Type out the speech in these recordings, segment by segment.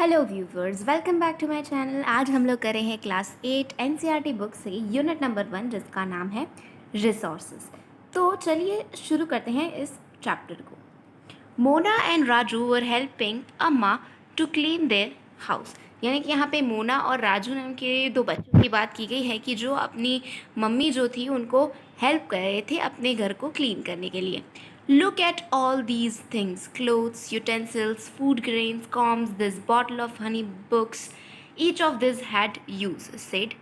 Hello viewers, welcome back to my channel. आज हम लोग कर रहे हैं क्लास 8 एनसीईआरटी बुक से यूनिट नंबर 1 जिसका नाम है रिसोर्सेज। तो चलिए शुरू करते हैं इस चैप्टर को। Mona and Raju were helping अम्मा टू क्लीन देयर हाउस। यानी कि यहाँ पे मोना और राजू नाम के दो बच्चों की बात की गई है कि जो अपनी मम्मी जो थी उनको हेल्प कर रहे थे अपने घर को क्लीन करने के लिए। Look at all these things: clothes, utensils, food grains, combs, this bottle of honey, books. Each of these had use, said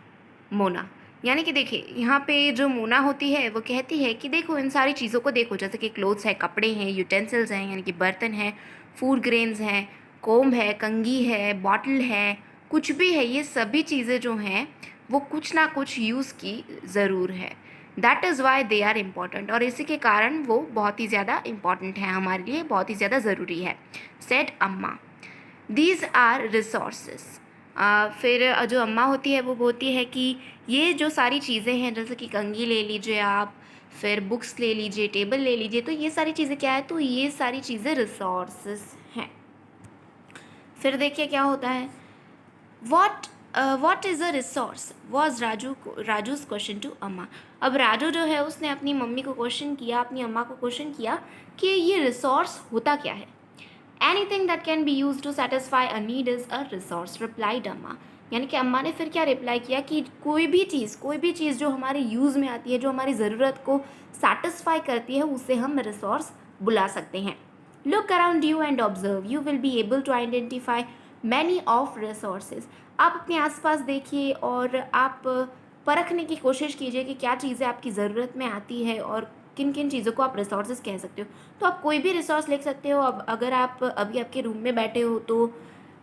Mona. यानी कि देखिए यहाँ पे जो मोना होती है वो कहती है कि देखो इन सारी चीज़ों को देखो, जैसे कि क्लोथ्स है, कपड़े हैं, यूटेंसिल्स हैं यानी कि बर्तन हैं, फूड ग्रेन्स हैं, कोम है, कंघी है, बॉटल है, कुछ भी है, ये सभी चीज़ें जो हैं वो कुछ ना कुछ यूज़ की ज़रूर है। That is why they are important, और इसी के कारण वो बहुत ही ज़्यादा इम्पॉर्टेंट है, हमारे लिए बहुत ही ज़्यादा ज़रूरी है। सेड अम्मा, दीज आर रिसोर्सेज। फिर जो अम्मा होती है वो बोलती है कि ये जो सारी चीज़ें हैं, जैसे कि कंघी ले लीजिए आप, फिर बुक्स ले लीजिए, टेबल ले लीजिए, तो ये सारी चीज़ें क्या है, तो ये सारी चीज़ें रिसोर्सेज हैं। फिर देखिए क्या होता है, what is a resource was Raju's question to Amma. अब राजू जो है उसने अपनी मम्मी को क्वेश्चन किया, अपनी अम्मा को क्वेश्चन किया कि ये रिसोर्स होता क्या है। Anything that can be use to satisfy a need is a resource, replied Amma. यानी कि अम्मा ने फिर क्या रिप्लाई किया कि कोई भी चीज़ जो हमारे यूज़ में आती है, जो हमारी ज़रूरत को सेटिस्फाई करती है, उसे हम रिसोर्स बुला सकते हैं। Look around you and observe, you will be able to identify many of resources. आप अपने आसपास देखिए और आप परखने की कोशिश कीजिए कि क्या चीज़ें आपकी ज़रूरत में आती है और किन किन चीज़ों को आप रिसोर्सेज कह सकते हो। तो आप कोई भी रिसोर्स ले सकते हो। अब अगर आप अभी आपके रूम में बैठे हो तो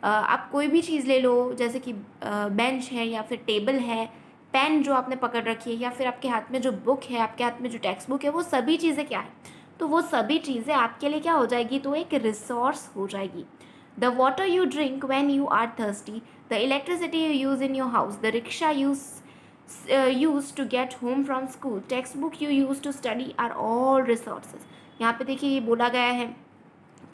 आप कोई भी चीज़ ले लो, जैसे कि बेंच है या फिर टेबल है, पेन जो आपने पकड़ रखी है, या फिर आपके हाथ में जो बुक है, आपके हाथ में जो टेक्स्ट बुक है, वो सभी चीज़ें क्या है, तो वो सभी चीज़ें आपके लिए क्या हो जाएगी, तो एक रिसोर्स हो जाएगी। The water you drink when you are thirsty, the electricity you use in your house, the rickshaw use to get home from school, textbook you use to study are all resources. यहाँ पे देखिए ये बोला गया है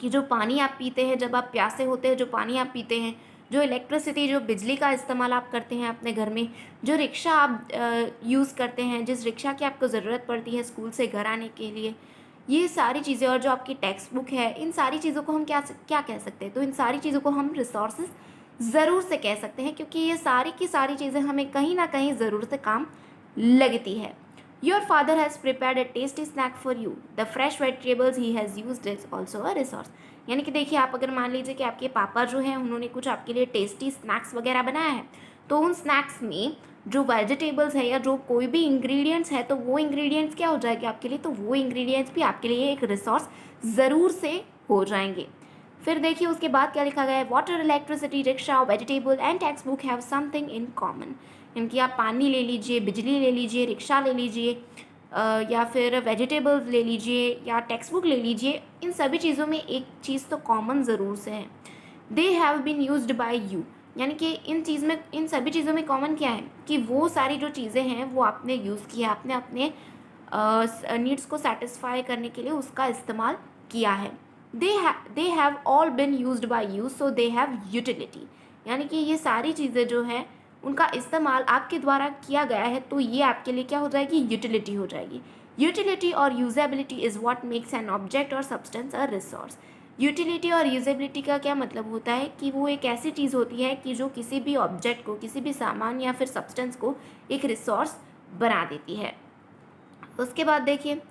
कि जो पानी आप पीते हैं, जब आप प्यासे होते हैं, जो पानी आप पीते हैं, जो इलेक्ट्रिसिटी, जो बिजली का इस्तेमाल आप करते हैं अपने घर में, जो रिक्शा आप यूज़ करते हैं, जिस रिक्शा की आपको ज़रूरत पड़ती है स्कूल से घर आने के लिए, ये सारी चीज़ें, और जो आपकी टेक्स्ट बुक है, इन सारी चीज़ों को हम क्या क्या कह सकते हैं, तो इन सारी चीज़ों को हम रिसोर्सेज ज़रूर से कह सकते हैं, क्योंकि ये सारी की सारी चीज़ें हमें कहीं ना कहीं ज़रूर से काम लगती है। Your father has prepared a tasty snack for you. The fresh vegetables he has used is also a resource. यानी कि देखिए आप अगर मान लीजिए कि आपके पापा जो हैं उन्होंने कुछ आपके लिए टेस्टी स्नैक्स वगैरह बनाया है, तो उन स्नैक्स में जो वेजिटेबल्स है या जो कोई भी इंग्रेडिएंट्स है, तो वो इंग्रेडिएंट्स क्या हो जाएंगे आपके लिए, तो वो इंग्रेडिएंट्स भी आपके लिए एक रिसोर्स ज़रूर से हो जाएंगे। फिर देखिए उसके बाद क्या लिखा गया है, water, electricity, rickshaw, vegetable and text book have something in common. यानी कि आप पानी ले लीजिए, बिजली ले लीजिए, रिक्शा ले लीजिए, या फिर वेजिटेबल्स ले लीजिए या टेक्स्ट बुक ले लीजिए, इन सभी चीज़ों में एक चीज़ तो कॉमन ज़रूर से है, they have been used by you. यानी कि इन सभी चीज़ों में कॉमन क्या है कि वो सारी जो चीज़ें हैं वो आपने यूज़ किया, आपने अपने नीड्स को सेटिस्फाई करने के लिए उसका इस्तेमाल किया है। They have all been used by you so they have utility. यानी कि ये सारी चीज़ें जो हैं उनका इस्तेमाल आपके द्वारा किया गया है, तो ये आपके लिए क्या हो जाएगी, यूटिलिटी हो जाएगी। यूटिलिटी और usability is what makes an object और सब्सटेंस अ रिसोर्स। यूटिलिटी और यूजेबिलिटी का क्या मतलब होता है कि वो एक ऐसी चीज़ होती है कि जो किसी भी ऑब्जेक्ट को, किसी भी सामान या फिर सब्सटेंस को एक रिसोर्स बना देती है। उसके बाद देखिए,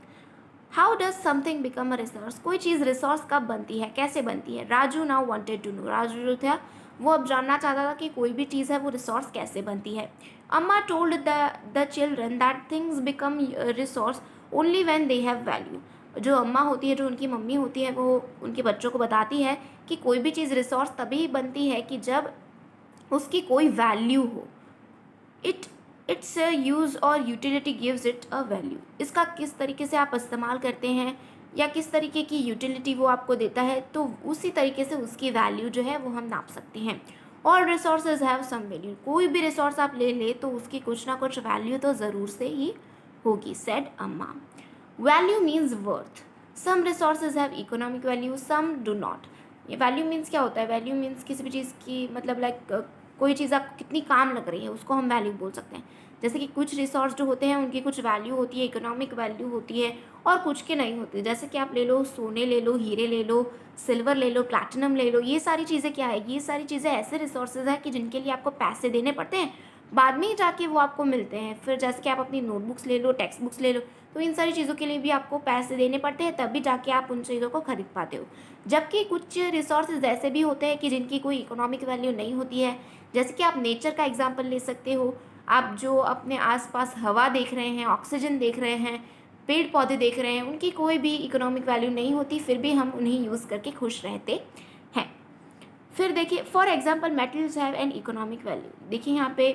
how does something become a resource. कोई चीज़ रिसोर्स कब बनती है, कैसे बनती है। Raju now wanted to know. Raju जो था वो अब जानना चाहता था कि कोई भी चीज़ है वो रिसोर्स कैसे बनती है। अम्मा told the children that things become resource only when they have value. जो अम्मा होती है, जो उनकी मम्मी होती है, वो उनके बच्चों को बताती है कि कोई भी चीज़ रिसोर्स तभी बनती है कि जब उसकी कोई वैल्यू हो। इट इट्स यूज़ और utility gives it a value. इसका किस तरीके से आप इस्तेमाल करते हैं या किस तरीके की यूटिलिटी वो आपको देता है, तो उसी तरीके से उसकी वैल्यू जो है वो हम नाप सकते हैं। और रिसोर्सेज हैव सम वैल्यू। कोई भी रिसोर्स आप ले ले तो उसकी कुछ ना कुछ वैल्यू तो ज़रूर से ही होगी, said Amma. Value means worth. Some resources have economic value, some do not. ये वैल्यू मीन्स क्या होता है? वैल्यू मीन्स किसी भी चीज़ की मतलब लाइक कोई चीज़ आपको कितनी काम लग रही है उसको हम वैल्यू बोल सकते हैं। जैसे कि कुछ रिसोर्स जो होते हैं उनकी कुछ वैल्यू होती है, इकोनॉमिक वैल्यू होती है, और कुछ की नहीं होती। जैसे कि आप ले लो सोने ले लो, हीरे ले लो, सिल्वर ले लो, प्लैटिनम ले लो, ये सारी चीज़ें क्या है? ये सारी चीज़ें ऐसे रिसोर्सेज हैं कि जिनके लिए आपको पैसे देने पड़ते हैं, बाद में ही जाके वो आपको मिलते हैं। फिर जैसे कि आप अपनी नोटबुक्स ले लो, टेक्स्ट बुक्स ले लो, तो इन सारी चीज़ों के लिए भी आपको पैसे देने पड़ते हैं, तभी जाके आप उन चीज़ों को खरीद पाते हो। जबकि कुछ रिसोर्सेज ऐसे भी होते हैं कि जिनकी कोई इकोनॉमिक वैल्यू नहीं होती है। जैसे कि आप नेचर का एग्जांपल ले सकते हो। आप जो अपने आसपास हवा देख रहे हैं, ऑक्सीजन देख रहे हैं, पेड़ पौधे देख रहे हैं, उनकी कोई भी इकोनॉमिक वैल्यू नहीं होती, फिर भी हम उन्हें यूज़ करके खुश रहते हैं। फिर देखिए, for example metals have an economic value. देखिए यहाँ पे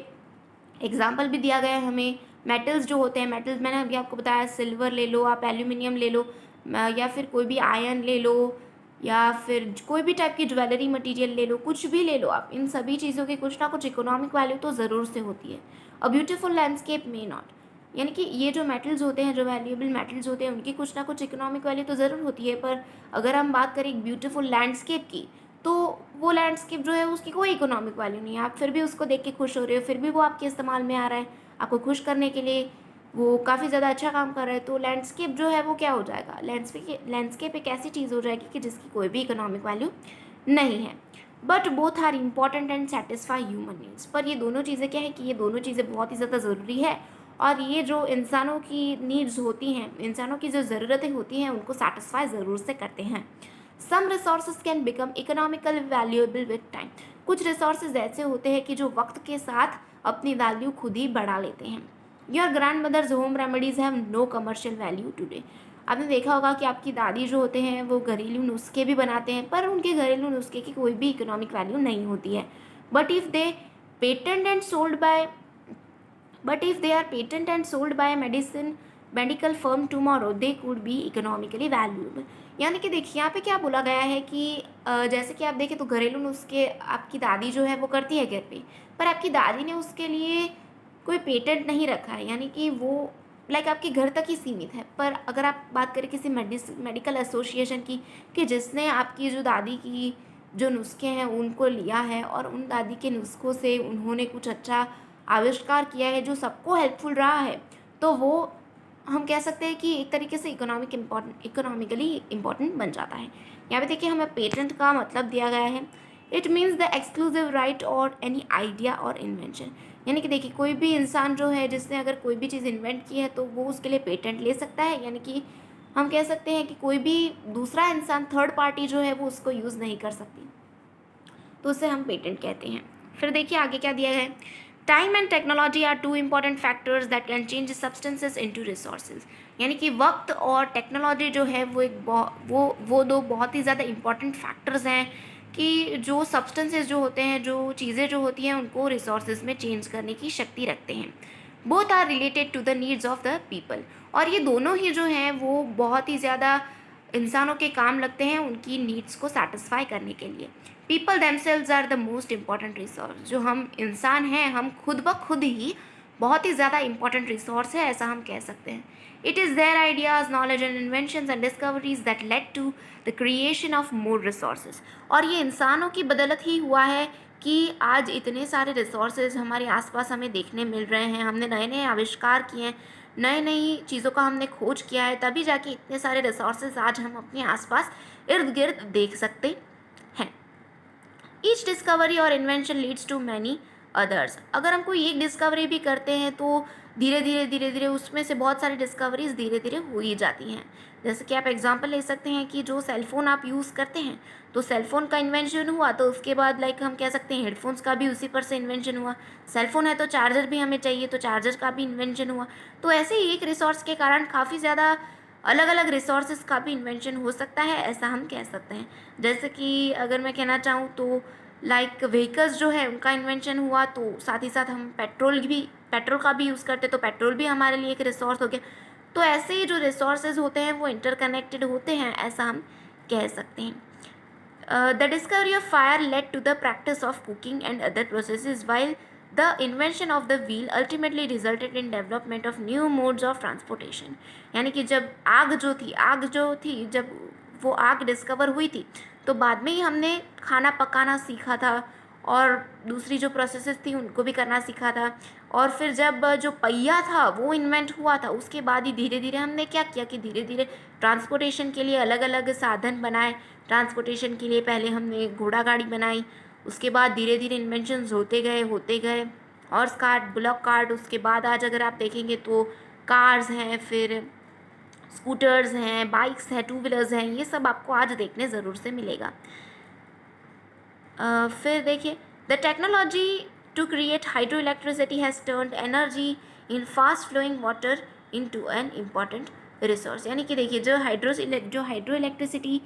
एग्जाम्पल भी दिया गया है हमें। मेटल्स जो होते हैं, मेटल्स मैंने अभी आपको बताया, सिल्वर ले लो, आप एल्यूमिनियम ले लो, या फिर कोई भी आयरन ले लो, या फिर कोई भी टाइप की ज्वेलरी मटेरियल ले लो, कुछ भी ले लो आप, इन सभी चीज़ों की कुछ ना कुछ इकोनॉमिक वैल्यू तो ज़रूर से होती है। A beautiful landscape may not. यानी कि ये जो मेटल्स होते हैं, जो वैल्यूएबल मेटल्स होते हैं, उनकी कुछ ना कुछ इकोनॉमिक वैल्यू तो ज़रूर होती है, पर अगर हम बात करें एक ब्यूटीफुल लैंडस्केप की, तो वो लैंडस्केप जो है उसकी कोई इकोनॉमिक वैल्यू नहीं है। आप फिर भी उसको देख के खुश हो रहे हो, फिर भी वो आपके इस्तेमाल में आ रहा है, आपको खुश करने के लिए वो काफ़ी ज़्यादा अच्छा काम कर रहा है, तो लैंडस्केप जो है वो क्या हो जाएगा? लैंडस्केप एक ऐसी चीज़ हो जाएगी कि जिसकी कोई भी इकोनॉमिक वैल्यू नहीं है। But both are important and satisfy human needs. पर ये दोनों चीज़ें क्या है कि ये दोनों चीज़ें बहुत ही ज़्यादा ज़रूरी है, और ये जो इंसानों की नीड्स होती हैं, इंसानों की जो ज़रूरतें होती हैं, उनको सेटिस्फाई ज़रूर से करते हैं। Some resources can become economical valuable with time. कुछ रिसोर्सेज ऐसे होते हैं कि जो वक्त के साथ अपनी वैल्यू खुद ही बढ़ा लेते हैं। Your grandmother's home remedies have no commercial value today. आपने देखा होगा कि आपकी दादी जो होते हैं वो घरेलू नुस्खे भी बनाते हैं, पर उनके घरेलू नुस्खे की कोई भी इकोनॉमिक वैल्यू नहीं होती है। But if they patent and sold by But if they are patent and sold by a medical firm tomorrow, they could be economically valuable. यानी कि देखिए यहाँ पे क्या बोला गया है कि जैसे कि आप देखें तो घरेलू नुस्खे आपकी दादी जो है वो करती है घर पे, पर आपकी दादी ने उसके लिए कोई पेटेंट नहीं रखा है, यानी कि वो लाइक आपके घर तक ही सीमित है। पर अगर आप बात करें किसी मेडिकल एसोसिएशन की, कि जिसने आपकी जो दादी की जो नुस्खे हैं उनको लिया है, और उन दादी के नुस्खों से उन्होंने कुछ अच्छा आविष्कार किया है जो सबको हेल्पफुल रहा है, तो वो हम कह सकते हैं कि एक तरीके से इकोनॉमिकली इम्पॉर्टेंट बन जाता है। यहाँ पे देखिए हमें पेटेंट का मतलब दिया गया है। It means the exclusive right और एनी आइडिया और इन्वेंशन। यानी कि देखिए कोई भी इंसान जो है जिसने अगर कोई भी चीज़ इन्वेंट की है तो वो उसके लिए पेटेंट ले सकता है। यानी कि हम कह सकते हैं कि कोई भी दूसरा इंसान, थर्ड पार्टी जो है वो उसको यूज़ नहीं कर सकती, तो उसे हम पेटेंट कहते हैं। फिर देखिए आगे क्या दिया है। Time and technology are two important factors that can change substances into resources. यानी कि वक्त और टेक्नोलॉजी जो है वो वो दो बहुत ही ज़्यादा इम्पॉर्टेंट फैक्टर्स हैं कि जो सब्सटेंसेस जो होते हैं, जो चीज़ें जो होती हैं, उनको रिसोर्सेज में चेंज करने की शक्ति रखते हैं। Both are related to the needs of the people. और ये दोनों ही जो हैं वो बहुत ही ज़्यादा इंसानों के काम लगते हैं उनकी नीड्स को सेटिस्फाई करने के लिए। People themselves are the most important resource. जो हम इंसान हैं, हम खुद ब खुद ही बहुत ही ज़्यादा इंपॉर्टेंट रिसोर्स है, ऐसा हम कह सकते हैं। It is their ideas, knowledge and inventions and discoveries that led to the creation of more resources. और ये इंसानों की बदौलत ही हुआ है कि आज इतने सारे रिसोर्सेज हमारे आसपास हमें देखने मिल रहे हैं। हमने नए नए आविष्कार किए हैं, नई नई चीज़ों का हमने खोज किया है, तभी जाके इतने सारे रिसोर्सेज आज हम अपने आसपास इर्द गिर्द देख सकते हैं। ईच डिस्कवरी और invention leads to many others. अगर हम कोई एक डिस्कवरी भी करते हैं तो धीरे धीरे उसमें से बहुत सारी डिस्कवरीज धीरे धीरे हो ही जाती हैं। जैसे कि आप एग्जांपल ले सकते हैं कि जो सेलफ़ोन आप यूज़ करते हैं, तो सेलफ़ोन का इन्वेंशन हुआ, तो उसके बाद लाइक हम कह सकते हैं हेडफोन्स का भी उसी पर से इन्वेंशन हुआ। सेलफ़ोन है तो चार्जर भी हमें चाहिए, तो चार्जर का भी इन्वेंशन हुआ। तो ऐसे ही एक रिसोर्स के कारण काफ़ी ज़्यादा अलग अलग रिसोर्सेज का भी इन्वेंशन हो सकता है, ऐसा हम कह सकते हैं। जैसे कि अगर मैं कहना चाहूँ तो लाइक व्हीकल्स जो है उनका इन्वेंशन हुआ, तो साथ ही साथ हम पेट्रोल का भी यूज़ करते, तो पेट्रोल भी हमारे लिए एक रिसोर्स हो गया। तो ऐसे ही जो रिसोर्सेज होते हैं वो इंटरकनेक्टेड होते हैं, ऐसा हम कह सकते हैं। The discovery of fire led to the practice of cooking and other processes, while the invention of the wheel ultimately resulted in development of new modes of transportation. यानी कि जब आग जो थी, जब वो आग डिस्कवर हुई थी, तो बाद में ही हमने खाना पकाना सीखा था और दूसरी जो प्रोसेसेस थी उनको भी करना सीखा था। और फिर जब जो पहिया था वो इन्वेंट हुआ था, उसके बाद ही धीरे धीरे हमने क्या किया कि धीरे धीरे ट्रांसपोर्टेशन के लिए अलग अलग साधन बनाए। ट्रांसपोर्टेशन के लिए पहले हमने घोड़ा गाड़ी बनाई, उसके बाद धीरे धीरे इन्वेंशंस होते गए हॉर्स कार्ट, बुलॉक कार्ट, उसके बाद आज अगर आप देखेंगे तो कार्स हैं, फिर स्कूटर्स हैं, बाइक्स हैं, टू व्हीलर्स हैं, ये सब आपको आज देखने ज़रूर से मिलेगा। फिर देखिए, the technology to create hydro electricity has turned energy in fast flowing water into an important resource. यानी कि देखिए, जो हाइड्रो इलेक्ट्रिसिटी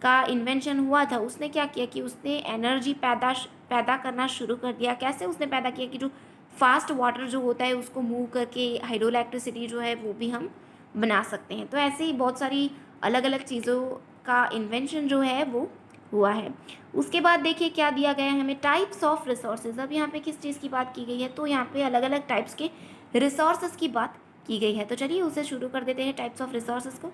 का इन्वेंशन हुआ था, उसने क्या किया कि उसने एनर्जी पैदा करना शुरू कर दिया। कैसे उसने पैदा किया कि जो फास्ट वाटर जो होता है उसको मूव करके हाइड्रो इलेक्ट्रिसिटी जो है वो भी हम बना सकते हैं। तो ऐसे ही बहुत सारी अलग अलग चीज़ों का इन्वेंशन जो है वो हुआ है। उसके बाद देखिए क्या दिया गया है हमें, टाइप्स ऑफ रिसोर्सेज। अब यहाँ पे किस चीज़ की बात की गई है, तो यहाँ पे अलग अलग टाइप्स के रिसोर्सेज की बात की गई है। तो चलिए उसे शुरू कर देते हैं, टाइप्स ऑफ रिसोर्सेज को।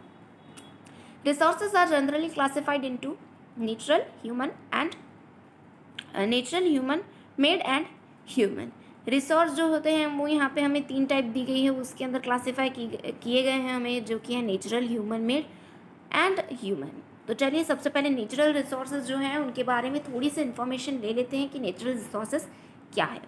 Resources are generally classified into natural, human made and human. Resource जो होते हैं वो यहाँ पे हमें 3 टाइप दी गई है, उसके अंदर क्लासीफाई किए गए हैं हमें, जो कि है natural, human made and human. तो चलिए सबसे पहले नेचुरल रिसोर्सेज जो हैं उनके बारे में थोड़ी सी इन्फॉर्मेशन ले लेते हैं कि नेचुरल रिसोर्सेज क्या है।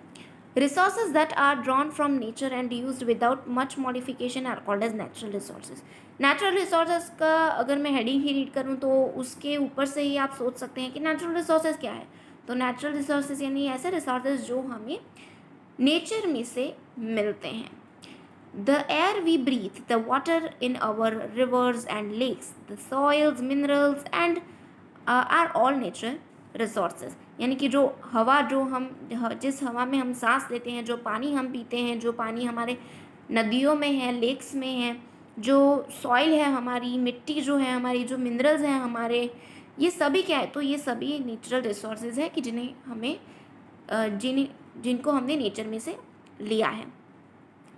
Resources that are drawn from nature and used without much modification are called as natural resources. Natural resources का अगर मैं हेडिंग ही रीड करूँ तो उसके ऊपर से ही आप सोच सकते हैं कि नेचुरल रिसोर्सेज क्या है। तो नेचुरल रिसोर्सेज यानी ऐसे रिसोर्सेज जो हमें नेचर में से मिलते हैं। The air we breathe, the water in our rivers and lakes, the soils, minerals and are all natural resources। यानी कि जो हवा जो हम जिस हवा में हम सांस लेते हैं, जो पानी हम पीते हैं, जो पानी हमारे नदियों में है, लेक्स में है, जो सॉइल है हमारी, मिट्टी जो है हमारी, जो मिनरल्स हैं हमारे, ये सभी क्या है, तो ये सभी नेचुरल रिसोर्सेज है कि जिन्हें हमें जिनको हमने नेचर में से लिया है।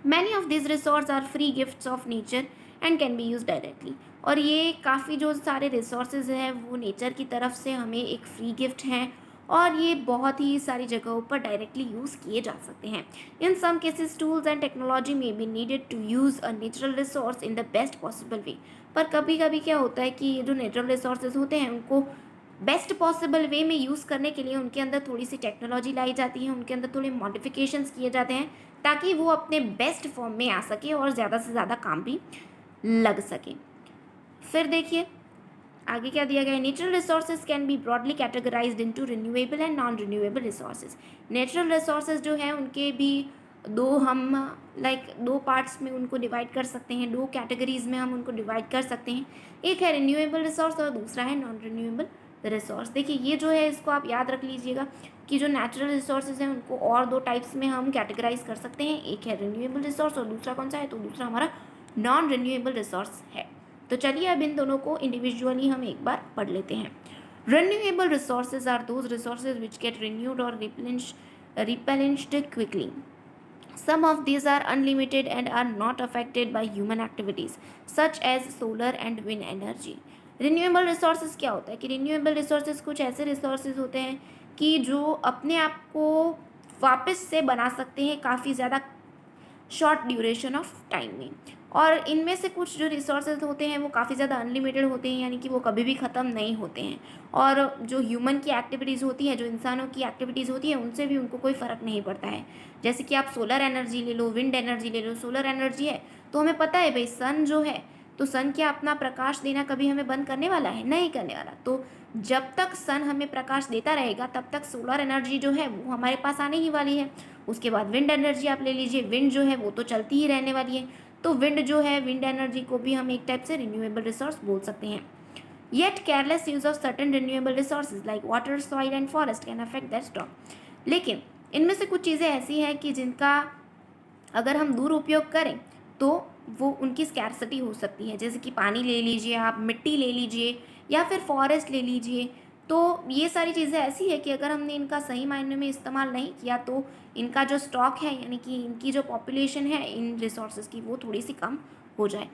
Many of these resources are free gifts of nature and can be used directly। और ये काफ़ी जो सारे रिसोर्सेज हैं वो नेचर की तरफ से हमें एक फ्री गिफ्ट हैं और ये बहुत ही सारी जगहों पर डायरेक्टली यूज़ किए जा सकते हैं। In some cases tools and technology में be needed to use a natural resource in the best possible way. पर कभी कभी क्या होता है कि ये जो नेचुरल रिसोर्सेज होते हैं उनको बेस्ट पॉसिबल वे में यूज़ करने के लिए उनके अंदर थोड़ी सी टेक्नोलॉजी लाई जाती है, उनके अंदर थोड़े मॉडिफिकेशंस किए जाते हैं ताकि वो अपने बेस्ट फॉर्म में आ सके और ज़्यादा से ज़्यादा काम भी लग सके। फिर देखिए आगे क्या दिया गया है, natural resources can be broadly categorised into renewable and non renewable resources. Natural resources जो है उनके भी दो पार्ट्स में उनको डिवाइड कर सकते हैं, 2 कैटेगरीज में हम उनको डिवाइड कर सकते हैं। एक है रिन्यूएबल रिसोर्स और दूसरा है नॉन रिन्यूएबल रिसोर्स। देखिए ये जो है इसको आप याद रख लीजिएगा कि जो नेचुरल रिसोर्सेज हैं उनको और 2 टाइप्स में हम कैटेगराइज कर सकते हैं, एक है रिन्यूएबल रिसोर्स और दूसरा कौन सा है, तो दूसरा हमारा नॉन रिन्यूएबल रिसोर्स है। तो चलिए अब इन दोनों को इंडिविजुअली हम एक बार पढ़ लेते हैं। Renewable resources are those resources which get renewed और replenished quickly। Some of these are unlimited and are not affected by human activities such as solar and wind energy। Renewable resources क्या होता है कि रिन्यूएबल रिसोर्सेज कुछ ऐसे resources होते हैं कि जो अपने आप को वापस से बना सकते हैं काफ़ी ज़्यादा शॉर्ट ड्यूरेशन ऑफ टाइम में, और इनमें से कुछ जो रिसोर्सेज होते हैं वो काफ़ी ज़्यादा अनलिमिटेड होते हैं, यानी कि वो कभी भी ख़त्म नहीं होते हैं। और जो ह्यूमन की एक्टिविटीज़ होती है, जो इंसानों की एक्टिविटीज़ होती है, उनसे भी उनको कोई फ़र्क नहीं पड़ता है। जैसे कि आप सोलर एनर्जी ले लो, विंड एनर्जी ले लो। सोलर एनर्जी है तो हमें पता है भाई सन जो है, तो सन क्या अपना प्रकाश देना कभी हमें बंद करने वाला है? नहीं करने वाला। तो जब तक सन हमें प्रकाश देता रहेगा तब तक सोलर एनर्जी जो है वो हमारे पास आने ही वाली है। उसके बाद विंड एनर्जी आप ले लीजिए, विंड जो है वो तो चलती ही रहने वाली है। तो विंड जो है, विंड एनर्जी को भी हम एक टाइप से रिन्यूएबल रिसोर्स बोल सकते हैं। Yet careless use of certain renewable resources like water, soil and forest can affect that stock. लेकिन इनमें से कुछ चीज़ें ऐसी हैं कि जिनका अगर हम दुरुपयोग करें तो वो उनकी स्कैरसिटी हो सकती है। जैसे कि पानी ले लीजिए आप, मिट्टी ले लीजिए, या फिर फॉरेस्ट ले लीजिए। तो ये सारी चीज़ें ऐसी है कि अगर हमने इनका सही मायने में इस्तेमाल नहीं किया तो इनका जो स्टॉक है, यानी कि इनकी जो पॉपुलेशन है इन रिसोर्सेज की, वो थोड़ी सी कम हो जाए।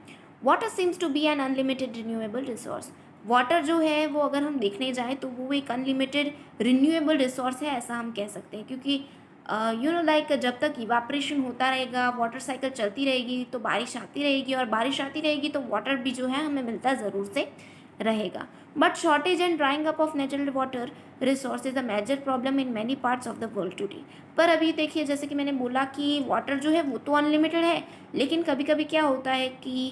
Water seems to be an unlimited renewable resource. Water जो है वो अगर हम देखने जाएँ तो वो एक अनलिमिटेड रिन्यूएबल रिसोर्स है, ऐसा हम कह सकते हैं, क्योंकि लाइक जब तक इवापोरेशन होता रहेगा, वाटर साइकिल चलती रहेगी, तो बारिश आती रहेगी, और बारिश आती रहेगी तो वाटर भी जो है हमें मिलता ज़रूर से रहेगा. But shortage and drying up of natural water resource is a major problem in many parts of the world today. पर अभी देखिए, जैसे कि मैंने बोला कि वाटर जो है वो तो अनलिमिटेड है, लेकिन कभी कभी क्या होता है कि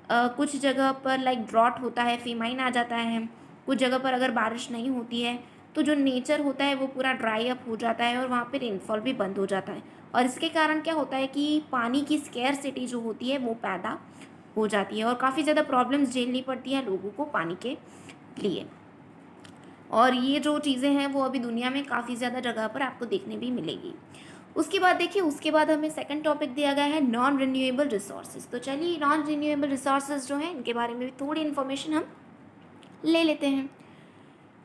कुछ जगह पर लाइक ड्रॉट होता है, फेमाइन आ जाता है, कुछ जगह पर अगर बारिश नहीं होती है तो जो नेचर होता है वो पूरा ड्राई अप हो जाता है और वहाँ पे रेनफॉल भी बंद हो जाता है, और इसके कारण क्या होता है कि पानी की स्केर्सिटी जो होती है वो पैदा हो जाती है, और काफ़ी ज़्यादा प्रॉब्लम्स झेलनी पड़ती है लोगों को पानी के लिए. और ये जो चीज़ें हैं वो अभी दुनिया में काफ़ी ज़्यादा जगह पर आपको देखने भी मिलेगी. उसके बाद देखिए, उसके बाद हमें सेकंड टॉपिक दिया गया है नॉन रिन्यूएबल रिसोर्सेज. तो चलिए, नॉन रिन्यूएबल रिसोर्सेज जो हैं इनके बारे में भी थोड़ी इन्फॉर्मेशन हम ले लेते हैं.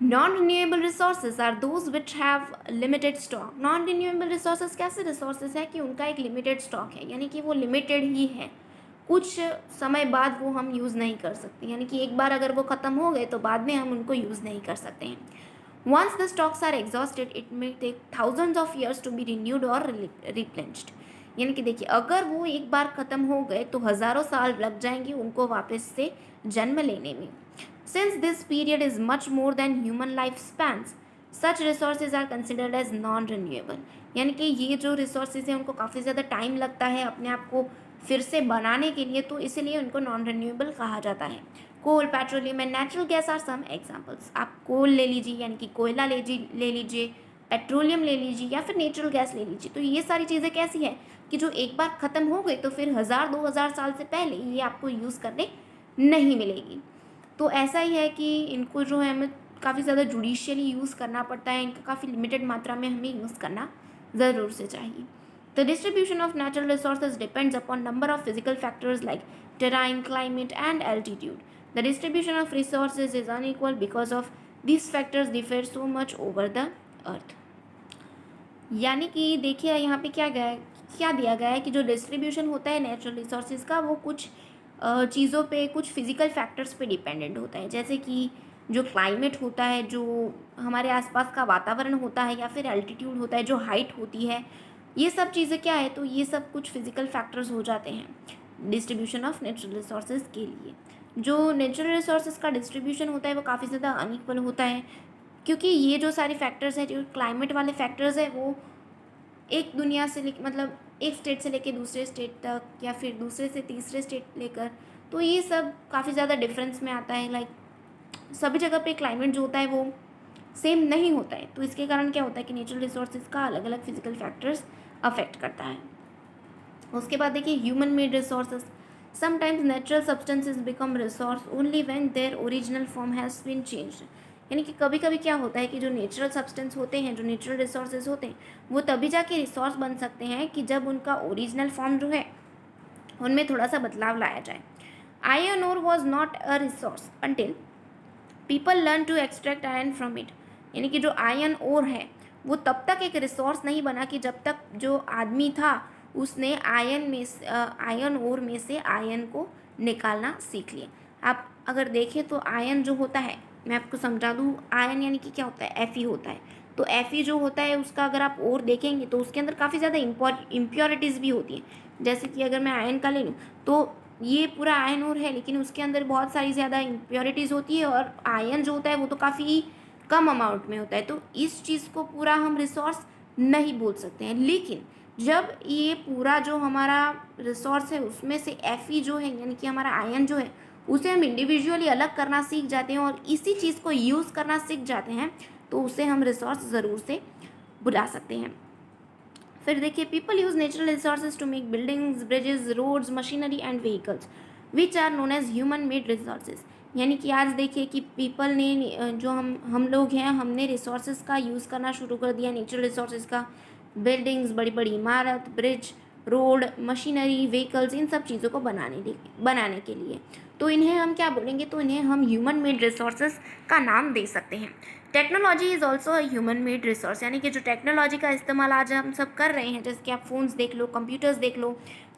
Non renewable resources are those which have limited stock. Non renewable resources कैसे रिसोर्सेज है कि उनका एक लिमिटेड स्टॉक है, यानी कि वो लिमिटेड ही है, कुछ समय बाद वो हम यूज़ नहीं कर सकते, यानी कि एक बार अगर वो ख़त्म हो गए तो बाद में हम उनको यूज़ नहीं कर सकते हैं. Once the stocks are exhausted it may take thousands of years to be renewed और रिप्लेनिश्ड. यानी कि देखिए, अगर वो एक बार ख़त्म हो गए तो हज़ारों साल लग जाएंगे उनको वापस से जन्म लेने में. Since this period is much more than human life spans, such resources are considered as non renewable. यानी कि ये जो रिसोर्सेज हैं उनको काफ़ी ज़्यादा टाइम लगता है अपने आप को फिर से बनाने के लिए, तो इसलिए उनको नॉन रिन्यूएबल कहा जाता है. Coal, petroleum and natural gas are some examples. आप कोल ले लीजिए, यानी कि कोयला ले लीजिए, पेट्रोलियम ले लीजिए, या फिर नेचुरल गैस ले लीजिए. तो ये सारी चीज़ें कैसी है कि जो एक बार ख़त्म हो गई तो फिर 1000-2000 साल से पहले ये आपको यूज़ करने नहीं मिलेगी. तो ऐसा ही है कि इनको जो है हमें काफ़ी ज़्यादा जुडिशियली यूज़ करना पड़ता है, इनका काफ़ी लिमिटेड मात्रा में हमें यूज़ करना ज़रूर से चाहिए. The distribution of natural resources depends upon number of physical factors like terrain, climate, and altitude. The distribution of resources is unequal because of these factors differ so much over the earth. यानी कि देखिए, यहाँ पे क्या दिया गया है कि जो डिस्ट्रीब्यूशन होता है नेचुरल रिसोर्सेज का वो कुछ चीज़ों पे, कुछ फिजिकल फैक्टर्स पे डिपेंडेंट होता है, जैसे कि जो क्लाइमेट होता है, जो हमारे आसपास का वातावरण होता है, या फिर एल्टीट्यूड होता है, जो हाइट होती है, ये सब चीज़ें क्या है, तो ये सब कुछ फिजिकल फैक्टर्स हो जाते हैं डिस्ट्रीब्यूशन ऑफ नेचुरल रिसोर्सेज के लिए. जो नेचुरल रिसोर्सेज का डिस्ट्रीब्यूशन होता है वो काफ़ी ज़्यादा अनइक्वल होता है, क्योंकि ये जो सारे फैक्टर्स हैं, जो क्लाइमेट वाले फैक्टर्स हैं, वो एक दुनिया से मतलब एक स्टेट से लेकर दूसरे स्टेट तक, या फिर दूसरे से तीसरे स्टेट लेकर, तो ये सब काफ़ी ज़्यादा डिफरेंस में आता है. लाइक सभी जगह पे क्लाइमेट जो होता है वो सेम नहीं होता है, तो इसके कारण क्या होता है कि नेचुरल रिसोर्सेज का अलग अलग फिजिकल फैक्टर्स अफेक्ट करता है. उसके बाद देखिए, human made resources. Sometimes natural substances become resource only when their original form has been changed. यानी कि कभी कभी क्या होता है कि जो नेचुरल सब्सटेंस होते हैं, जो नेचुरल रिसोर्सेज होते हैं, वो तभी जाके रिसोर्स बन सकते हैं कि जब उनका ओरिजिनल फॉर्म जो है उनमें थोड़ा सा बदलाव लाया जाए. Iron ore was not a resource until people learn to extract iron from it. यानी कि जो आयरन ओर है वो तब तक एक रिसोर्स नहीं बना कि जब तक जो आदमी था उसने आयरन ओर में से आयरन को निकालना सीख लिया. आप अगर देखें तो आयरन जो होता है, मैं आपको समझा दूँ, आयरन यानी कि क्या होता है, Fe होता है. तो Fe जो होता है उसका अगर आप ओर देखेंगे तो उसके अंदर काफ़ी ज़्यादा इम्प्योरिटीज़ भी होती हैं. जैसे कि अगर मैं आयरन का ले लूँ तो ये पूरा आयरन ओर है, लेकिन उसके अंदर बहुत सारी ज़्यादा इम्प्योरिटीज़ होती है, और आयरन जो होता है वो तो काफ़ी कम अमाउंट में होता है. तो इस चीज़ को पूरा हम रिसोर्स नहीं बोल सकते हैं. लेकिन जब ये पूरा जो हमारा रिसोर्स है उसमें से Fe जो है, यानी कि हमारा आयरन जो है, उसे हम इंडिविजुअली अलग करना सीख जाते हैं और इसी चीज़ को यूज़ करना सीख जाते हैं, तो उसे हम रिसोर्स ज़रूर से बुला सकते हैं. फिर देखिए, people use natural resources to make buildings, bridges, roads, machinery and vehicles which are known as human made resources. यानी कि आज देखिए कि पीपल ने, जो हम लोग हैं, हमने रिसोर्सेज का यूज़ करना शुरू कर दिया, नेचुरल रिसोर्सेज का. बिल्डिंग्स, बड़ी बड़ी इमारत, ब्रिज, रोड, मशीनरी, व्हीकल्स, इन सब चीज़ों को बनाने के लिए. तो इन्हें हम क्या बोलेंगे, तो इन्हें हम ह्यूमन मेड रिसोर्सेज का नाम दे सकते हैं. Technology is also a human made resource. यानी कि जो टेक्नोलॉजी का इस्तेमाल आज हम सब कर रहे हैं, जैसे कि आप फ़ोन्स देख लो, कंप्यूटर्स देख लो,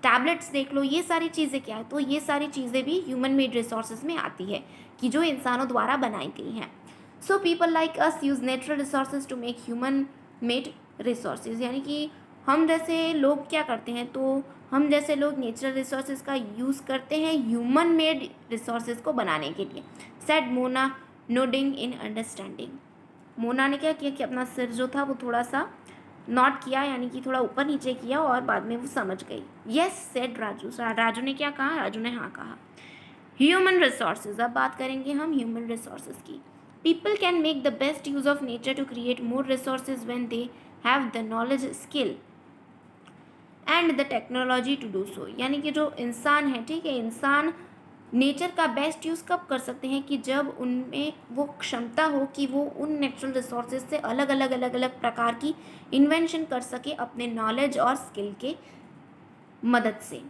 टैबलेट्स देख लो, ये सारी चीज़ें क्या है, तो ये सारी चीज़ें भी ह्यूमन मेड रिसोर्सेज में आती है. कि जो इंसानों द्वारा बनाई गई हैं। So people like us use natural resources to make human made resources, यानी कि हम जैसे लोग क्या करते हैं, तो हम जैसे लोग नेचुरल रिसोर्सेज का यूज़ करते हैं ह्यूमन मेड रिसोर्सेज को बनाने के लिए। Said Mona nodding in understanding. Mona ने क्या किया कि अपना सिर जो था वो थोड़ा सा नॉट किया, यानी कि थोड़ा ऊपर नीचे किया, और बाद में वो समझ गई। Yes said Raju. राजू ने क्या कहा? राजू ने हाँ कहा। ह्यूमन रिसोर्सेज, अब बात करेंगे हम ह्यूमन रिसोर्सेज की। People can make the best use of nature to create more resources when they have the knowledge, skill and the technology to do so. यानी कि जो इंसान है, ठीक है, इंसान नेचर का बेस्ट यूज़ कब कर सकते हैं कि जब उनमें वो क्षमता हो कि वो उन नेचुरल रिसोर्सेज से अलग अलग प्रकार की इन्वेंशन कर सके अपने नॉलेज और स्किल के मदद से।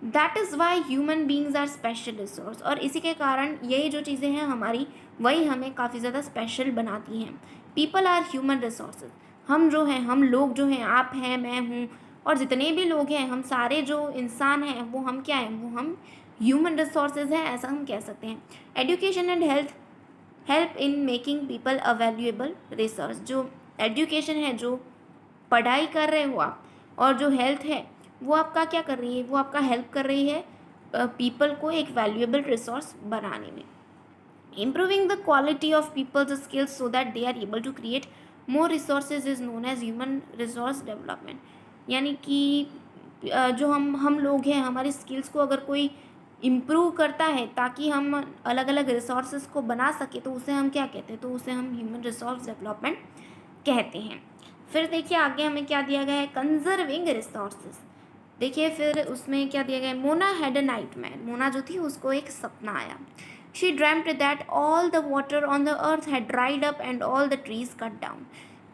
That is why human beings are special resource. और इसी के कारण यही जो चीज़ें हैं हमारी, वही हमें काफ़ी ज़्यादा स्पेशल बनाती हैं। People are human resources. हम जो हैं, हम लोग जो हैं, आप हैं, मैं हूँ, और जितने भी लोग हैं, हम सारे जो इंसान हैं, वो हम क्या हैं? वो हम ह्यूमन रिसोर्सेज हैं, ऐसा हम कह सकते हैं। Education and help in making people a valuable resource. जो एजुकेशन है, जो पढ़ाई कर रहे हो आप, और जो हेल्थ है वो आपका क्या कर रही है? वो आपका हेल्प कर रही है पीपल को एक वैल्यूएबल रिसोर्स बनाने में। Improving the quality of people's skills so that they are able to create more resources is known as human resource development. यानी कि जो हम लोग हैं, हमारी स्किल्स को अगर कोई इम्प्रूव करता है ताकि हम अलग अलग रिसोर्सेज को बना सके, तो उसे हम क्या कहते हैं? तो उसे हम ह्यूमन रिसोर्स डेवलपमेंट कहते हैं। फिर देखिए आगे हमें क्या दिया गया है? Conserving resources. देखिए फिर उसमें क्या दिया गया है? Mona had a nightmare. Mona जो थी उसको एक सपना आया। She dreamed that all the water on the earth had dried up and all the trees cut down.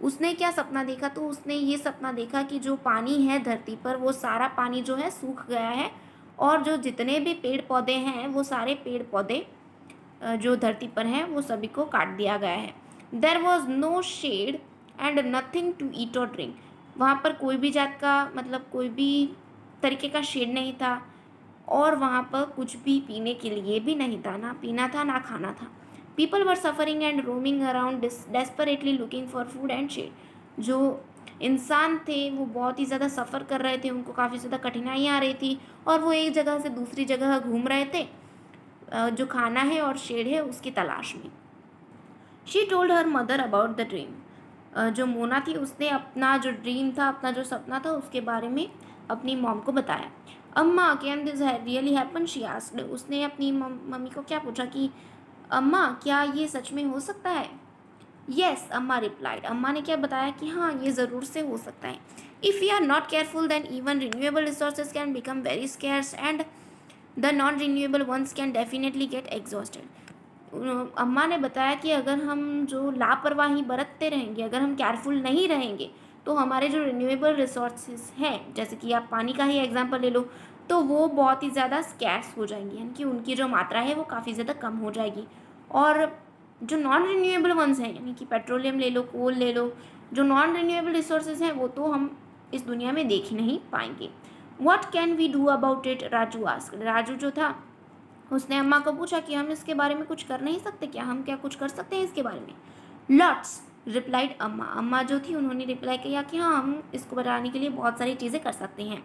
उसने क्या सपना देखा? तो उसने ये सपना देखा कि जो पानी है धरती पर, वो सारा पानी जो है सूख गया है, और जो जितने भी पेड़ पौधे हैं, वो सारे पेड़ पौधे जो धरती पर हैं, वो सभी को काट दिया गया है। There was no shade and nothing to eat और ड्रिंक। वहाँ पर कोई भी जात का, मतलब कोई भी तरीके का शेड नहीं था, और वहाँ पर कुछ भी पीने के लिए भी नहीं था, ना पीना था ना खाना था। People were suffering and roaming around desperately looking for food and shade. जो इंसान थे वो बहुत ही ज़्यादा सफ़र कर रहे थे, उनको काफ़ी ज़्यादा कठिनाइयाँ आ रही थी, और वो एक जगह से दूसरी जगह घूम रहे थे जो खाना है और शेड है उसकी तलाश में। She told her mother about the dream. जो मोना थी उसने अपना जो ड्रीम था, अपना जो सपना था, उसके बारे में अपनी मॉम को बताया। अम्मा can this really happen? She asked. उसने अपनी मम्मी को क्या पूछा कि अम्मा क्या ये सच में हो सकता है? येस अम्मा रिप्लाइड। अम्मा ने क्या बताया कि हाँ, ये ज़रूर से हो सकता है। If we are not careful then even renewable resources can become very scarce and the non renewable ones can definitely get exhausted. अम्मा ने बताया कि अगर हम जो लापरवाही बरतते रहेंगे, अगर हम केयरफुल नहीं रहेंगे, तो हमारे जो रिन्यूएबल रिसोर्सेज हैं, जैसे कि आप पानी का ही एग्जांपल ले लो, तो वो बहुत ही ज़्यादा स्कैर्स हो जाएंगी, यानी कि उनकी जो मात्रा है वो काफ़ी ज़्यादा कम हो जाएगी। और जो नॉन रिन्यूएबल वंस हैं, यानी कि पेट्रोलियम ले लो, कोल ले लो, जो नॉन रिन्यूएबल रिसोर्सेज हैं वो तो हम इस दुनिया में देख ही नहीं पाएंगे। What can we do about it? Raju asked. Raju जो था उसने अम्मा को पूछा कि हम इसके बारे में कुछ कर नहीं सकते क्या? हम क्या कुछ कर सकते हैं इसके बारे में? लॉट्स रिप्लाइड अम्मा। अम्मा जो थी उन्होंने रिप्लाई किया कि हाँ, हम इसको बढ़ाने के लिए बहुत सारी चीज़ें कर सकते हैं।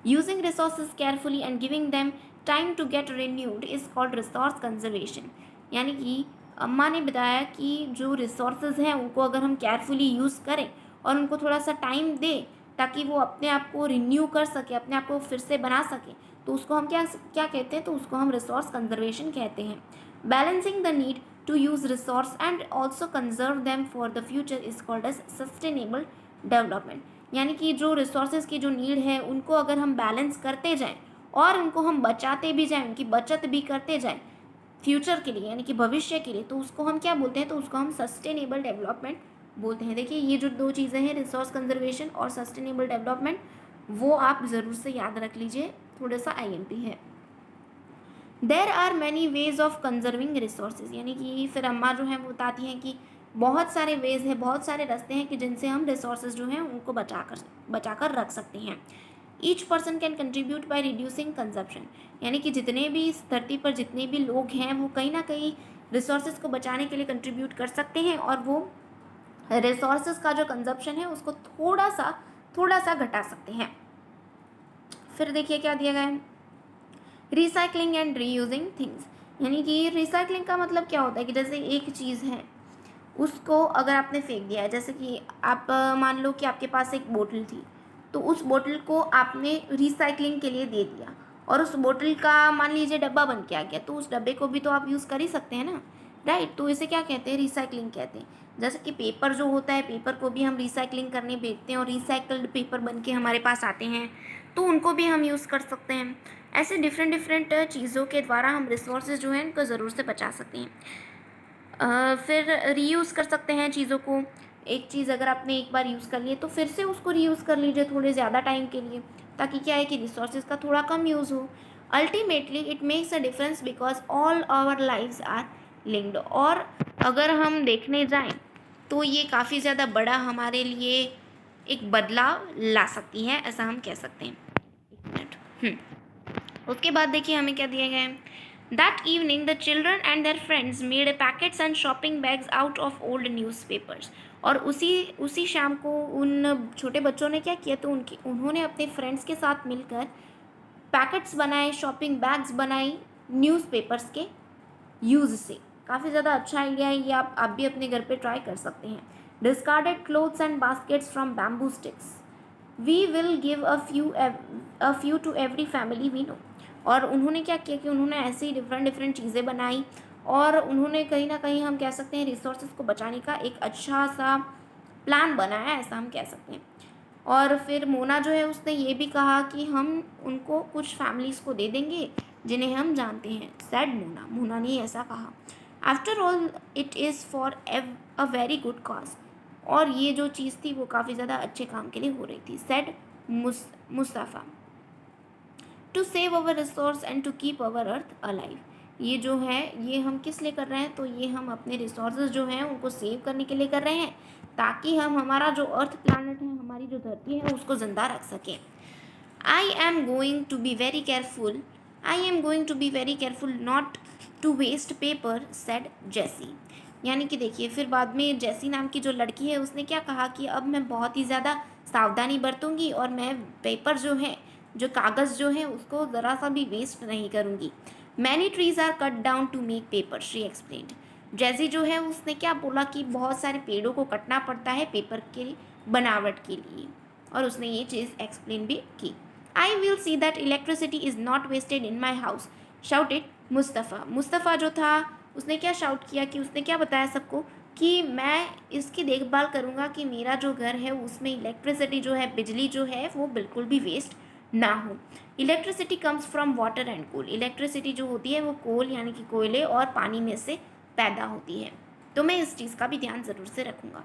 Using resources carefully and giving them time to get renewed is called resource conservation. यानी कि अम्मा ने बताया कि जो रिसोर्सेज हैं उनको अगर हम केयरफुली यूज़ करें और उनको थोड़ा सा टाइम दें ताकि वो अपने आप को रिन्यू कर सके, अपने आप को फिर से बना सके, तो उसको हम क्या क्या कहते हैं? तो उसको हम रिसोर्स कंजर्वेशन कहते हैं। Balancing the need to use resource and also conserve them for the future is called as sustainable development. यानी कि जो रिसोर्सेज की जो नीड है उनको अगर हम बैलेंस करते जाएं और उनको हम बचाते भी जाएं, उनकी बचत भी करते जाएं फ्यूचर के लिए, यानी कि भविष्य के लिए, तो उसको हम क्या बोलते हैं? तो उसको हम सस्टेनेबल डेवलपमेंट बोलते हैं। देखिए ये जो दो चीज़ें हैं, रिसोर्स कंजर्वेशन और सस्टेनेबल डेवलपमेंट, वो आप ज़रूर से याद रख लीजिए, थोड़ा सा IMP है। There are many ways of conserving resources. यानी कि फिर अम्मा जो हैं वो बताती हैं कि बहुत सारे वेज हैं, बहुत सारे रास्ते हैं कि जिनसे हम रिसोर्सेज जो हैं उनको बचा कर रख सकते हैं। Each person can contribute by reducing consumption, यानी कि जितने भी इस धरती पर जितने भी लोग हैं वो कहीं ना कहीं रिसोर्सेज को बचाने के लिए कंट्रीब्यूट कर सकते हैं और वो रिसोर्सेज का जो कंजप्शन है उसको थोड़ा सा घटा सकते हैं। फिर देखिए क्या दिया गया है, रिसाइकलिंग एंड रीयूजिंग थिंग्स, यानी कि रिसाइकलिंग का मतलब क्या होता है कि जैसे एक चीज़ है उसको अगर आपने फेंक दिया है, जैसे कि आप मान लो कि आपके पास एक बोतल थी, तो उस बोतल को आपने रिसाइकलिंग के लिए दे दिया और उस बोतल का मान लीजिए डब्बा बन के आ गया, तो उस डब्बे को भी तो आप यूज़ कर ही सकते हैं ना, राइट। तो इसे क्या कहते हैं, रिसाइकलिंग कहते हैं। जैसे कि पेपर जो होता है, पेपर को भी हम रिसाइकलिंग करने भेजते हैं और रिसाइकल्ड पेपर बन के हमारे पास आते हैं, तो उनको भी हम यूज़ कर सकते हैं। ऐसे डिफरेंट डिफरेंट चीज़ों के द्वारा हम रिसोर्सेज जो हैं उनको ज़रूर से बचा सकते हैं। फिर रीयूज़ कर सकते हैं चीज़ों को। एक चीज़ अगर आपने एक बार यूज़ कर ली तो फिर से उसको रीयूज़ कर लीजिए थोड़े ज़्यादा टाइम के लिए, ताकि क्या है कि रिसोर्सेज का थोड़ा कम यूज़ हो। Ultimately it makes a difference because all our lives are linked. और अगर हम देखने जाएं तो ये काफ़ी ज़्यादा बड़ा हमारे लिए एक बदलाव ला सकती है, ऐसा हम कह सकते हैं। एक मिनट। उसके बाद देखिए हमें क्या दिया गया है, that evening the children and their friends made packets and shopping bags out of old newspapers. और उसी शाम को उन छोटे बच्चों ने क्या किया, तो उन्होंने अपने फ्रेंड्स के साथ मिलकर पैकेट्स बनाए, शॉपिंग बैग्स बनाई न्यूज़पेपर्स के यूज़ से। काफ़ी ज़्यादा अच्छा आइडिया है ये, आप भी अपने घर पे ट्राई कर सकते हैं। Discarded clothes and baskets from bamboo sticks, we will give a few to every family we know. और उन्होंने क्या किया कि उन्होंने ऐसे ही डिफरेंट डिफरेंट चीज़ें बनाई और उन्होंने कहीं ना कहीं हम कह सकते हैं रिसोर्सेज को बचाने का एक अच्छा सा प्लान बनाया, ऐसा हम कह सकते हैं। और फिर मोना जो है उसने ये भी कहा कि हम उनको कुछ फैमिलीज़ को दे देंगे जिन्हें हम जानते हैं, सैड मोना ने ऐसा कहा। After all it is for a very good cause. और ये जो चीज़ थी वो काफ़ी ज़्यादा अच्छे काम के लिए हो रही थी, said Mustafa. To save our resource and to keep our earth alive. ये जो है ये हम किस लिए कर रहे हैं, तो ये हम अपने रिसोर्सेज जो हैं उनको सेव करने के लिए कर रहे हैं, ताकि हम हमारा जो अर्थ प्लानट है, हमारी जो धरती है, उसको ज़िंदा रख सकें। I am going to be very careful, I am going to be very careful not to waste paper, said Jessie. यानी कि देखिए फिर बाद में जेसी नाम की जो लड़की है उसने क्या कहा कि अब मैं बहुत ही ज़्यादा सावधानी बरतूंगी और मैं पेपर जो है, जो कागज़ जो है, उसको ज़रा सा भी वेस्ट नहीं करूँगी। Many trees are cut down to make paper, she explained. जैसी जो है उसने क्या बोला कि बहुत सारे पेड़ों को कटना पड़ता है पेपर के बनावट के लिए, और उसने ये चीज़ एक्सप्लेन भी की। I will see that electricity is not wasted in my house, shouted Mustafa. Mustafa जो था उसने क्या शाउट किया कि उसने क्या बताया सबको कि मैं इसकी देखभाल करूँगा कि मेरा जो घर है उसमें इलेक्ट्रिसिटी जो है, बिजली जो है, वो बिल्कुल भी वेस्ट ना हो। Electricity comes from water and coal. Electricity जो होती है वो कोल यानी कि कोयले और पानी में से पैदा होती है, तो मैं इस चीज़ का भी ध्यान ज़रूर से रखूँगा।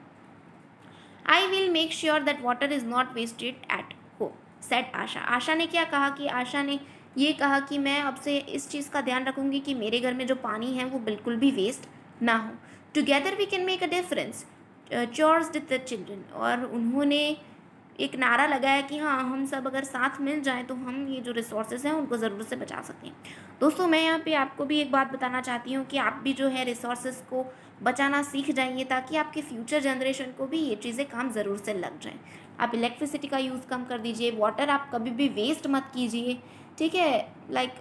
I will make sure that water is not wasted at home, said Asha. Asha ने क्या कहा कि आशा ने ये कहा कि मैं अब से इस चीज़ का ध्यान रखूँगी कि मेरे घर में जो पानी है वो बिल्कुल भी वेस्ट ना हो। Together we can make a difference, chorus the children. और उन्होंने एक नारा लगाया कि हाँ, हम सब अगर साथ मिल जाएं तो हम ये जो रिसोर्सेज हैं उनको ज़रूर से बचा सकते हैं। दोस्तों मैं यहाँ पे आपको भी एक बात बताना चाहती हूँ कि आप भी जो है रिसोर्सेज को बचाना सीख जाइए, ताकि आपके फ्यूचर जनरेशन को भी ये चीज़ें काम ज़रूर से लग जाएं। आप इलेक्ट्रिसिटी का यूज़ कम कर दीजिए, वाटर आप कभी भी वेस्ट मत कीजिए, ठीक है। लाइक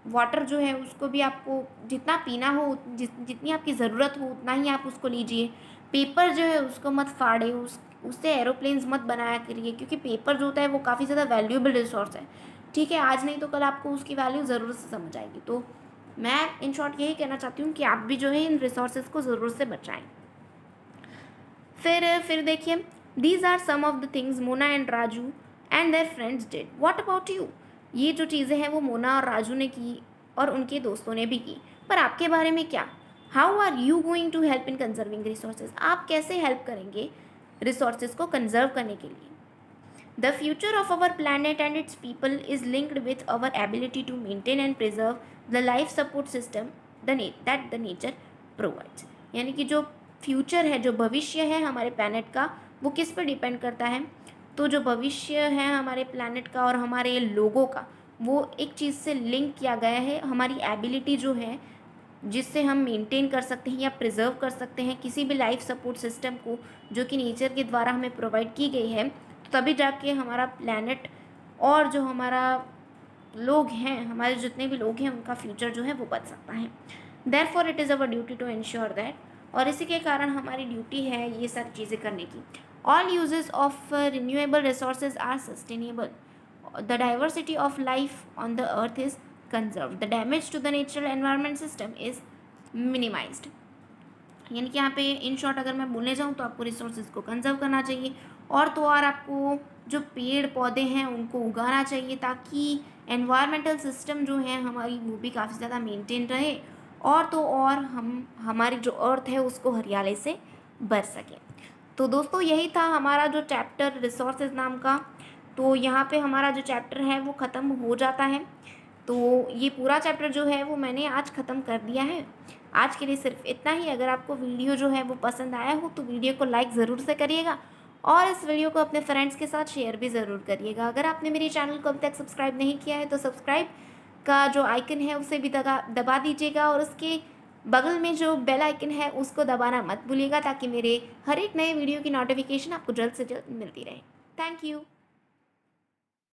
वाटर जो है उसको भी आपको जितना पीना हो, जितनी आपकी ज़रूरत हो उतना ही आप उसको लीजिए। पेपर जो है उसको मत फाड़े, उससे एरोप्लेन्स मत बनाया करिए, क्योंकि पेपर जो होता है वो काफ़ी ज़्यादा वैल्यूएबल रिसोर्स है, ठीक है। आज नहीं तो कल आपको उसकी वैल्यू ज़रूर से समझ आएगी। तो मैं इन शॉर्ट यही कहना चाहती हूँ कि आप भी जो है इन रिसोर्सेज को ज़रूर से बचाएं। फिर देखिए, these are some of the things Mona and Raju and their friends did, what about you. ये जो चीज़ें हैं वो मोना और राजू ने की और उनके दोस्तों ने भी की, पर आपके बारे में क्या। How are you going to help in conserving resources, आप कैसे हेल्प करेंगे रिसोर्सेज को कंजर्व करने के लिए। The future of our planet and its people is linked with our ability to maintain and preserve the life support system that the nature provides. यानी कि जो फ्यूचर है, जो भविष्य है हमारे प्लानट का, वो किस पर डिपेंड करता है, तो जो भविष्य है हमारे प्लैनेट का और हमारे लोगों का, वो एक चीज़ से लिंक किया गया है। हमारी एबिलिटी जो है जिससे हम मेंटेन कर सकते हैं या प्रिजर्व कर सकते हैं किसी भी लाइफ सपोर्ट सिस्टम को, जो कि नेचर के द्वारा हमें प्रोवाइड की गई है, तो तभी जाके हमारा प्लैनेट और जो हमारा लोग हैं, हमारे जितने भी लोग हैं, उनका फ्यूचर जो है वो बच सकता है। Therefore it is our duty to ensure that, और इसी के कारण हमारी ड्यूटी है ये सब चीज़ें करने की। All uses of renewable resources are sustainable, the diversity of life on the earth is conserve, the damage to the natural environment system is minimized. यानी कि यहाँ पे इन शॉर्ट अगर मैं बोलने जाऊँ तो आपको रिसोर्सेज को कंजर्व करना चाहिए, और तो और आपको जो पेड़ पौधे हैं उनको उगाना चाहिए, ताकि एनवायरमेंटल सिस्टम जो है हमारी वो भी काफ़ी ज़्यादा मेंटेन रहे, और तो और हम हमारी जो अर्थ है उसको हरियाली से भर सकें। तो दोस्तों यही था हमारा जो चैप्टर रिसोर्सेज नाम का। तो यहाँ पे हमारा जो चैप्टर है वो ख़त्म हो जाता है। तो ये पूरा चैप्टर जो है वो मैंने आज ख़त्म कर दिया है। आज के लिए सिर्फ इतना ही। अगर आपको वीडियो जो है वो पसंद आया हो तो वीडियो को लाइक ज़रूर से करिएगा, और इस वीडियो को अपने फ्रेंड्स के साथ शेयर भी ज़रूर करिएगा। अगर आपने मेरे चैनल को अभी तक सब्सक्राइब नहीं किया है तो सब्सक्राइब का जो आइकन है उसे भी दबा दीजिएगा, और उसके बगल में जो बेल आइकन है उसको दबाना मत भूलिएगा, ताकि मेरे हर एक नए वीडियो की नोटिफिकेशन आपको जल्द से जल्द मिलती रहे। Thank you.